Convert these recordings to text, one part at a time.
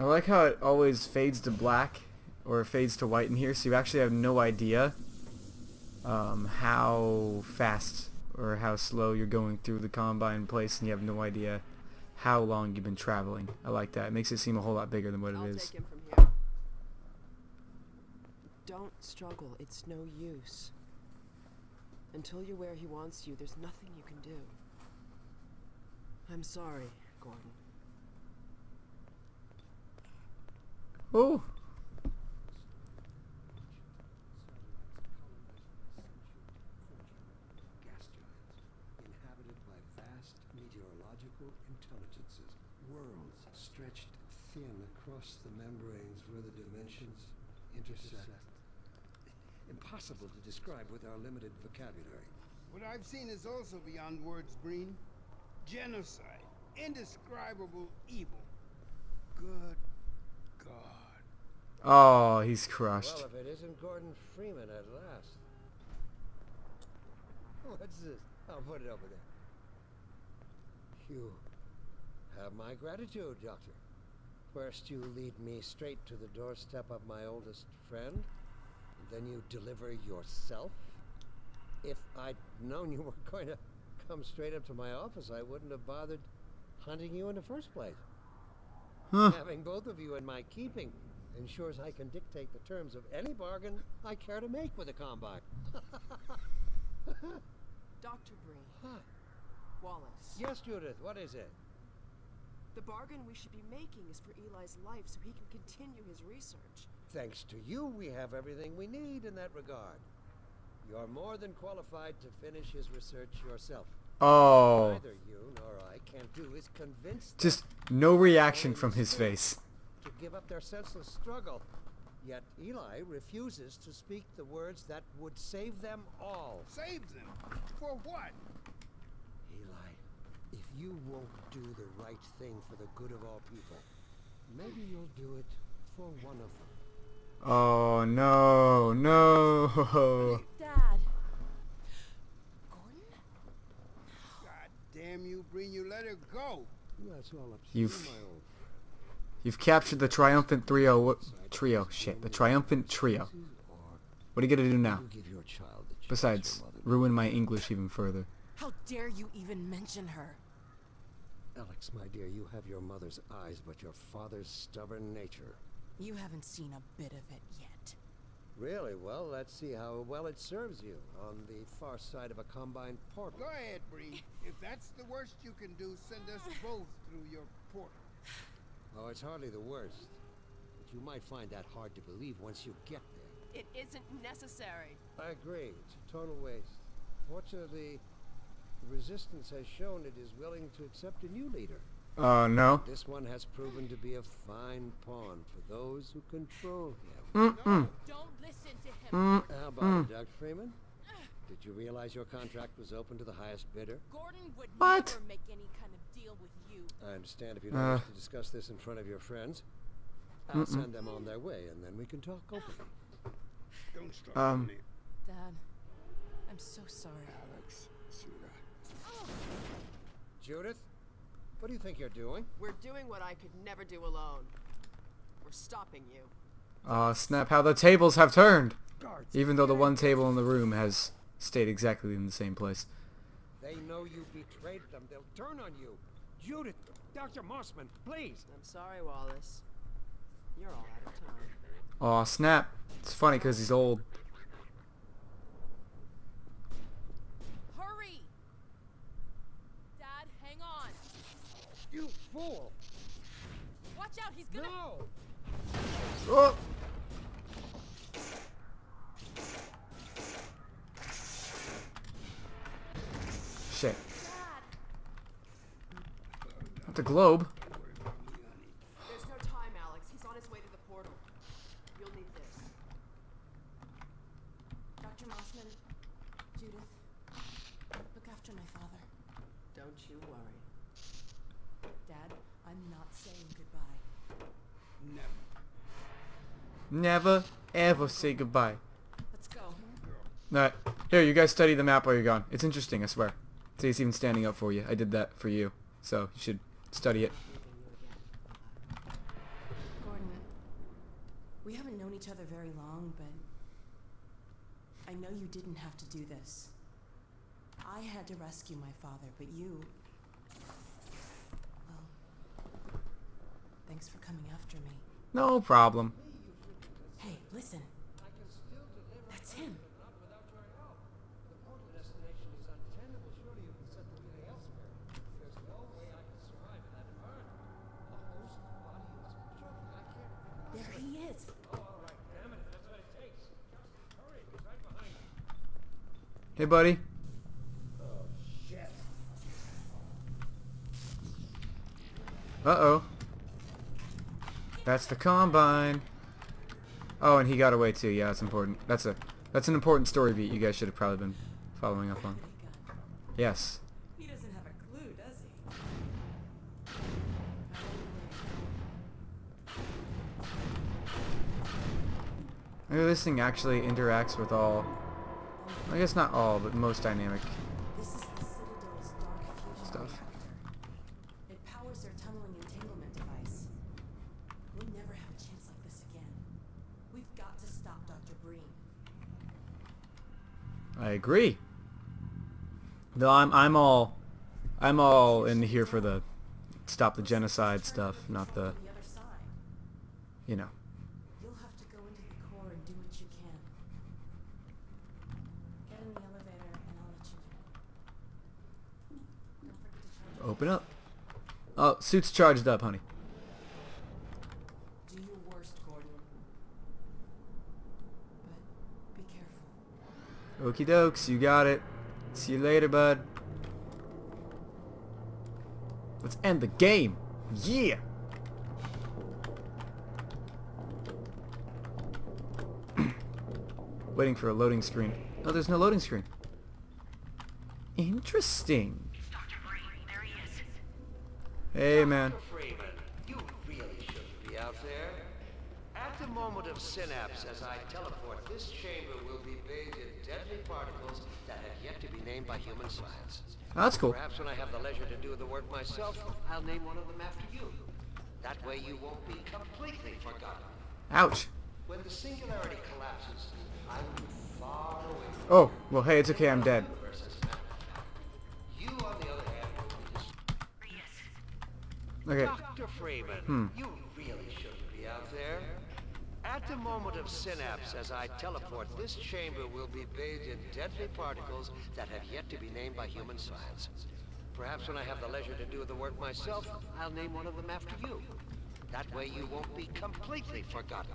I like how it always fades to black or fades to white in here, so you actually have no idea how fast or how slow you're going through the Combine place, and you have no idea how long you've been traveling. I like that. It makes it seem a whole lot bigger than what it is. Take him from here. Don't struggle. It's no use. Until you're where he wants you, there's nothing you can do. I'm sorry, Gordon. Oh. Gas giants, inhabited by vast meteorological intelligences, worlds stretched thin across the membranes where the dimensions intersect. Impossible to describe with our limited vocabulary. What I've seen is also beyond words, Green. Genocide. Indescribable evil. Good God. Oh, he's crushed. Well, if it isn't Gordon Freeman at last. What's this? I'll put it over there. You have my gratitude, Doctor. First you lead me straight to the doorstep of my oldest friend, and then you deliver yourself. If I'd known you were going to come straight up to my office, I wouldn't have bothered hunting you in the first place. Huh. Having both of you in my keeping ensures I can dictate the terms of any bargain I care to make with the Combine. Dr. Breen. Huh. Wallace. Yes, Judith, what is it? The bargain we should be making is for Eli's life so he can continue his research. Thanks to you, we have everything we need in that regard. You're more than qualified to finish his research yourself. Oh. Neither you nor I can do is convince them Just no reaction from his face. to give up their senseless struggle. Yet Eli refuses to speak the words that would save them all. Save them? For what? Eli, if you won't do the right thing for the good of all people, maybe you'll do it for one of them. Oh, no, no. Dad. Gordon? God damn you, Breen, you let her go. That's all up to You've- you, my old You've captured the triumphant trio. Shit, the triumphant trio. What are you gonna do now? You give your child the choice Besides, your mother ruin my English even further. How dare you even mention her? Alex, my dear, you have your mother's eyes, but your father's stubborn nature. You haven't seen a bit of it yet. Really? Well, let's see how well it serves you on the far side of a Combine portal. Go ahead, Breen. If that's the worst you can do, send us both through your portal. Oh, it's hardly the worst. But you might find that hard to believe once you get there. It isn't necessary. I agree. It's a total waste. Fortunately, the Resistance has shown it is willing to accept a new leader. No. This one has proven to be a fine pawn for those who control him. Mm-mm. Don't listen to him. How about it, Dr. Freeman? Did you realize your contract was open to the highest bidder? Gordon would What? never make any kind of deal with you. I understand if you don't wish to discuss this in front of your friends. I'll send them on their way, and then we can talk openly. Don't struggle on it. Dad, I'm so sorry. Alex, sweetheart. Judith, what do you think you're doing? We're doing what I could never do alone. We're stopping you. Aw, snap, how the tables have turned! Guards, Even though the one table in the room has stayed exactly in the same place. they know you betrayed them. They'll turn on you. Judith, Dr. Mossman, please. I'm sorry, Wallace. You're all out of time. Aw, snap. It's funny because he's old. Hurry! Dad, hang on. You fool! Watch out, he's gonna... No! Oh! Shit. Dad! Not the globe. There's no time, Alex. He's on his way to the portal. You'll need this. Dr. Mossman, Judith, look after my father. Don't you worry. Dad, I'm not saying goodbye. Never. Never, ever say goodbye. Let's go. Alright. Here, you guys study the map while you're gone. It's interesting, I swear. See, it's even standing up for you. I did that for you. So, you should study it. We haven't known each other very long, but I know you didn't have to do this. I had to rescue my father, but you... Well, thanks for coming after me. No problem. Hey, listen. I can still deliver. That's him. Without your help. The point of destination is untenable. Surely you can set the relay elsewhere. There's no way I can survive in that environment. A host body is... Surely I can't... There he is. Oh, all right. Damn it. That's what it takes. Just hurry. He's right behind you. Hey, buddy. Oh, shit. Uh-oh. That's the Combine. Oh, and he got away too. Yeah, that's important. That's an important story beat you guys should have probably been following up on. Yes. He doesn't have a clue, does he? Maybe this thing actually interacts with all... I guess not all, but most dynamic This is the Citadel's dark fusion stuff. reactor. It powers their tunneling entanglement device. We'll never have a chance like this again. We've got to stop Dr. Breen. I agree. Though I'm all in here for the stop the genocide stuff, not the, The other side. you know. You'll have to go into the core and do what you can. Get in the elevator and I'll let you know. Don't forget to charge. Open up. Oh, suit's charged up, honey. Do your worst, Gordon. But be careful. Okie dokes, you got it. See you later, bud. Let's end the game. Yeah. Waiting for a loading screen. Oh, there's no loading screen. Interesting. Dr. Breen, there he is. Hey, man. Dr. Freeman, you really shouldn't be out there. At the moment of synapse, as I teleport, this chamber will be bathed in deadly particles that have yet to be named by human science. Oh, that's cool. Perhaps when I have the leisure to do the work myself, I'll name one of them after you. That way you won't be completely forgotten. Ouch. When the singularity collapses, I will be far away from Oh, well, hey, it's okay. I'm dead. the universe as a matter of fact. You, on the other hand, will be Okay. Dr. Freeman, you really shouldn't be out there. At the moment of synapse, as I teleport, this chamber will be bathed in deadly particles that have yet to be named by human science. Perhaps when I have the leisure to do the work myself, I'll name one of them after you. That way you won't be completely forgotten.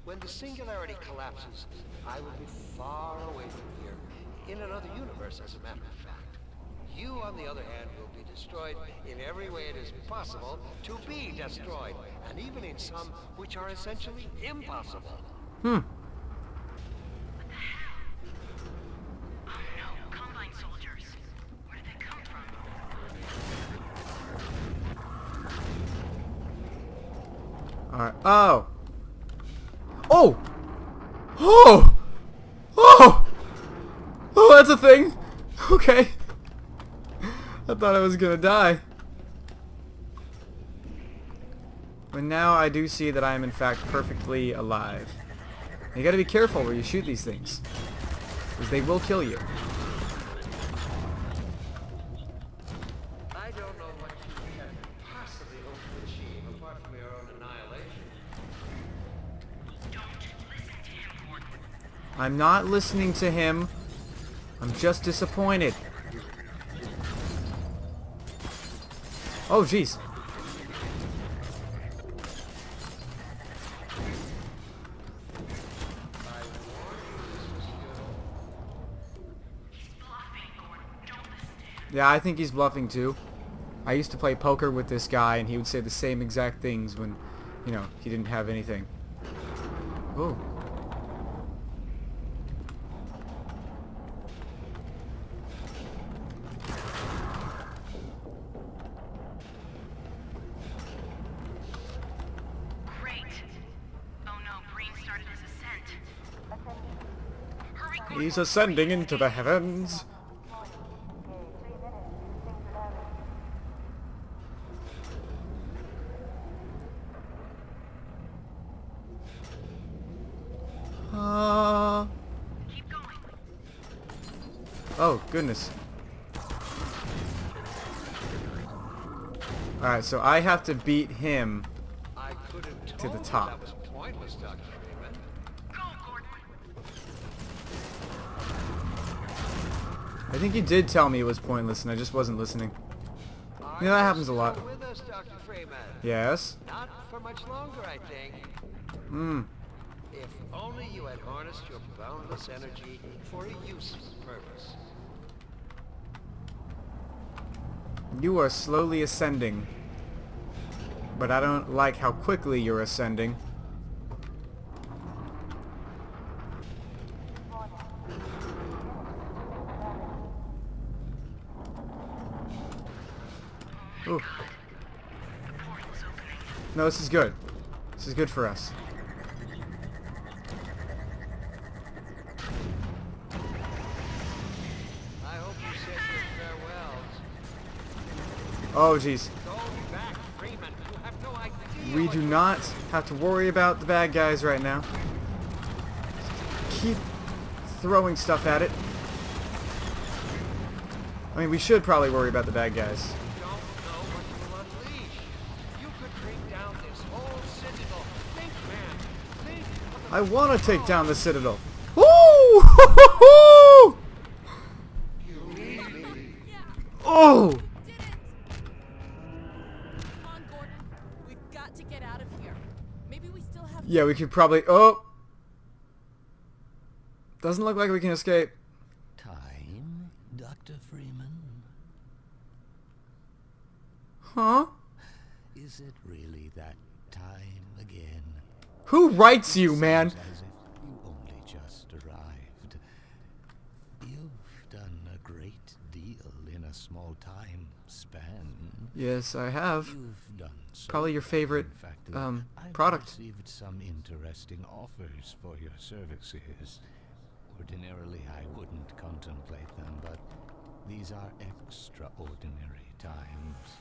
When the singularity collapses, I will be far away from here, in another universe, as a matter of fact. You, on the other hand, will be destroyed in every way it is possible to be destroyed, and even in some which are essentially impossible. What the hell? Oh no, Combine soldiers. Where did they come from? Alright. Oh! Oh! Oh! Oh! Oh, that's a thing! Okay. I thought I was gonna die. But now I do see that I am in fact perfectly alive. You gotta be careful where you shoot these things, because they will kill you. I don't know what you can possibly hope to achieve apart from your own annihilation. Don't listen to him, Gordon. I'm not listening to him. I'm just disappointed. Oh, jeez. Yeah, I think he's bluffing too. I used to play poker with this guy, and he would say the same exact things when, you know, he didn't have anything. Oh. Great. Oh no, Breen started his ascent. Hurry, Gordon. He's ascending into the heavens. Oh, goodness. Alright, so I have to beat him I could have to told the you top. that was pointless, Dr. Freeman. Go, Gordon. I think you did tell me it was pointless and I just wasn't listening. Are Yeah, that you happens a lot. still with us, Dr. Freeman? Yes? Not for much longer, I think. Hmm. If only you had harnessed your boundless energy for a useful purpose. You are slowly ascending. But I don't like how quickly you're ascending. Ooh. No, this is good. This is good for us. I hope you said your farewells. Oh, jeez. Go back, Freeman. You have no idea. We what do you- not have to worry about the bad guys right now. Keep throwing stuff at it. I mean, we should probably worry about the bad guys. You don't know what you will unleash. You could bring down this whole citadel. Think, man. Think of the I want to take power. down the Citadel. Woo! Oh! Did it! Come on, Gordon. We've got to get out of here. Maybe we still have... Yeah, we could probably... Oh! Doesn't look like we can escape. Time, Dr. Freeman? Huh? Is it really that time again? Who writes you, man? Seems as if you only just arrived. You've done a great deal in a small time span. Yes, I have. You've done so Probably your well, favorite, in fact, that I've product. received some interesting offers for your services. Ordinarily, I wouldn't contemplate them, but these are extraordinary times.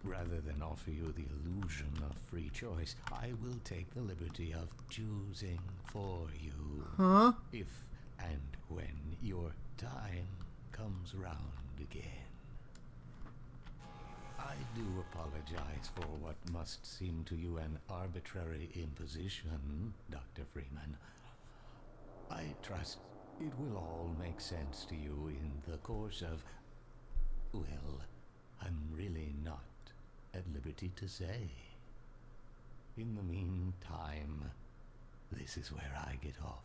Rather than offer you the illusion of free choice, I will take the liberty of choosing for you. Huh? If and when your time comes round again. I do apologize for what must seem to you an arbitrary imposition, Dr. Freeman. I trust it will all make sense to you in the course of... Well, I'm really not at liberty to say. In the meantime, this is where I get off.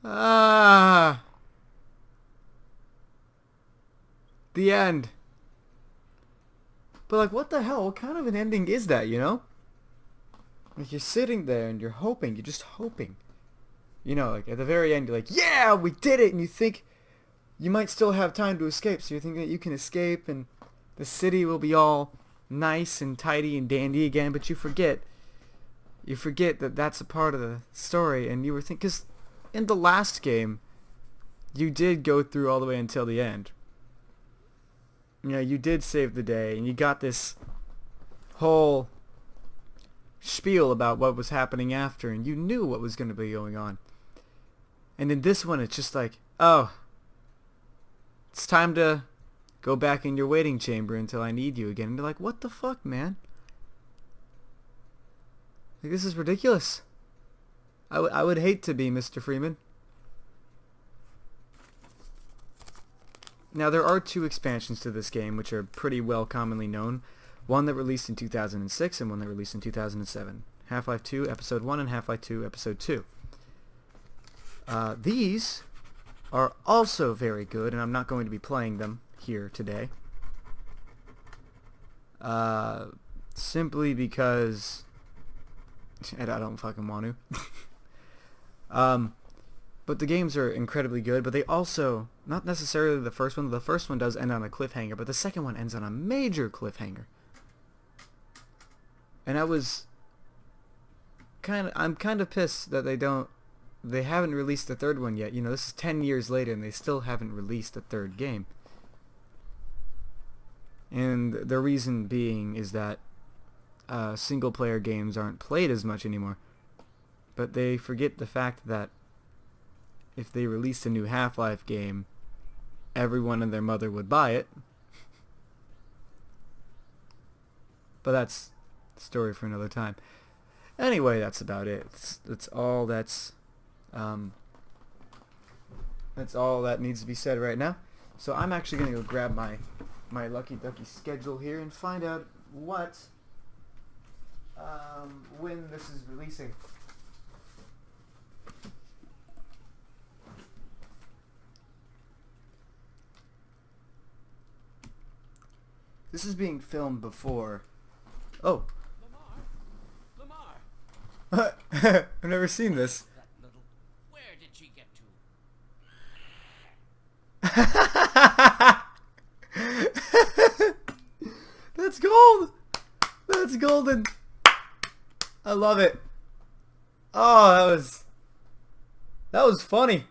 Ah. The end. But like, what the hell? What kind of an ending is that, you know? Like, you're sitting there and you're hoping, you're just hoping. You know, like, at the very end, you're like, yeah, we did it! And you think you might still have time to escape, so you're thinking that you can escape and the city will be all nice and tidy and dandy again, but you forget that that's a part of the story, and you were thinking, because in the last game, you did go through all the way until the end. You know, you did save the day, and you got this whole spiel about what was happening after, and you knew what was going to be going on. And in this one, it's just like, oh, it's time to go back in your waiting chamber until I need you again. And you're like, what the fuck, man? Like, this is ridiculous. I would hate to be Mr. Freeman. Now, there are 2 expansions to this game, which are pretty well commonly known. One that released in 2006 and one that released in 2007. Half-Life 2 Episode 1 and Half-Life 2 Episode 2. These are also very good, and I'm not going to be playing them here today. Simply because I don't fucking want to. But the games are incredibly good, but they also, not necessarily the first one does end on a cliffhanger, but the second one ends on a major cliffhanger. And I'm kind of pissed that they haven't released the third one yet. You know, this is 10 years later and they still haven't released a third game. And the reason being is that single-player games aren't played as much anymore. But they forget the fact that if they released a new Half-Life game, everyone and their mother would buy it. But that's a story for another time. Anyway, that's about it. That's all that needs to be said right now. So I'm actually going to go grab my Lucky Ducky schedule here and find out when this is releasing. This is being filmed before. Oh. Lamar! I've never seen this. That little... Where did she get to? That's gold! That's golden! I love it. Oh, that was funny.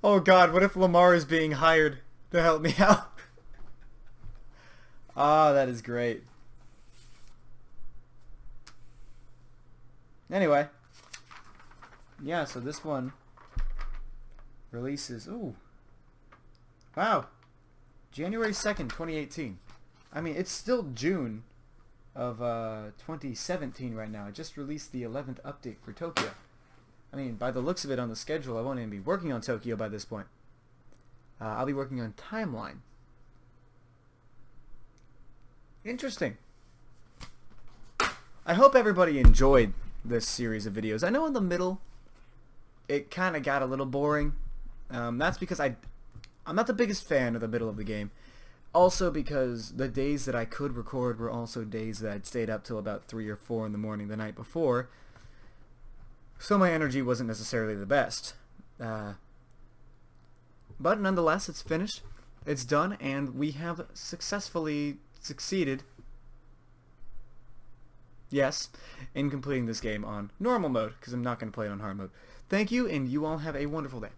Oh god, what if Lamar is being hired to help me out? Ah, that is great. Anyway. Yeah, so this one releases... Ooh. Wow. January 2nd, 2018. I mean, it's still June of 2017 right now. I just released the 11th update for Tokyo. I mean, by the looks of it on the schedule, I won't even be working on Tokyo by this point. I'll be working on Timeline. Interesting. I hope everybody enjoyed this series of videos. I know in the middle, it kind of got a little boring. That's because I'm not the biggest fan of the middle of the game. Also because the days that I could record were also days that I'd stayed up till about 3 or 4 in the morning the night before. So my energy wasn't necessarily the best. But nonetheless, it's finished. It's done, and we have successfully succeeded, yes, in completing this game on normal mode, because I'm not going to play it on hard mode. Thank you, and you all have a wonderful day.